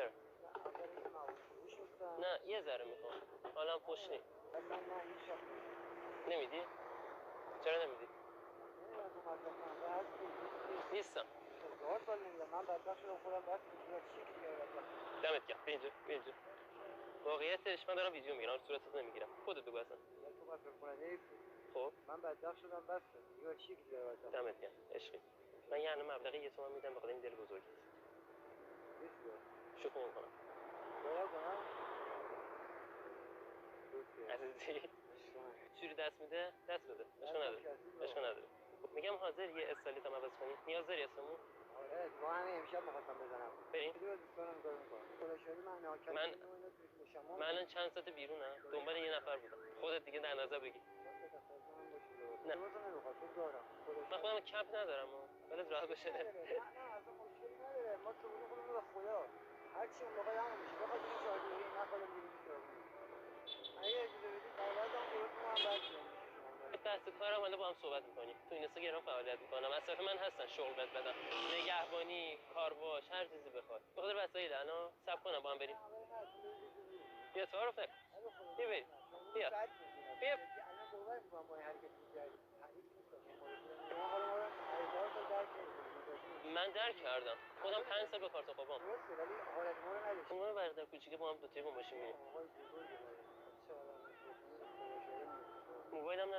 چرا؟ اگر این مواد فروش میکنم نه یه ذره میخوام. حالا خوش نیست. من این شب نمیدی؟ چرا نمیدی؟ نیستم. من بدبخت شدم خودم باید چی که دمت گرم. بیا اینجا. واقعیتش من دارم ویدیو میگیرم، صورتت نمیگیرم. خودت بگو اصلا. تو باید بکنه خب من بدبخت شدم بس دیگه چی که دیگه دمت گرم. عشقی. من یه مبلغ 1 تومن میدم بخاطر این دل بزرگت. شوخی میکنم. عزیزی چوری دست میده دست بده. اشکال نداره. میگم حاضر یه استایلیت هم عوض کنی؟ نیاز داری اسمو؟ آره تو همین امشب می‌خواستم بزنم. بریم. دوستانم کار می‌کنم. خدا شاهده من ناکر من الان چند ساعت بیرونم. دنبال یه نفر بودم. خودت دیگه در نظر بگی. نه. من خودم کپ ندارم ولی راحت باشه. نه اصلا مشکلی نداره. ما تو خودمون به خدا هر چی اون موقع همون میشه. بخواد این چهارجوری نخواد میریم اگه اجازه بدید اولادم درست کنم بعد میام. بحث کارم حالا با هم صحبت می‌کنیم. تو این اینستاگرام فعالیت می‌کنم. از طرف من هستن شغل بهت بدم. نگهبانی، کارواش، هر چیزی بخواد. بخاطر وسایل الان صبر کنم با هم بریم. بیا تعارف نکن. بیا بریم. بیا. بیا. الان باور می‌کنم با این حرکت می‌کردی. حریف نیست. من درک کردم. خودم 5 سال به کارت خوابم. درسته ولی حالت ما رو نداشت. اون برادر کوچیکه با هم دو تایی با ماشین میریم. آقای بزرگه. موبایلم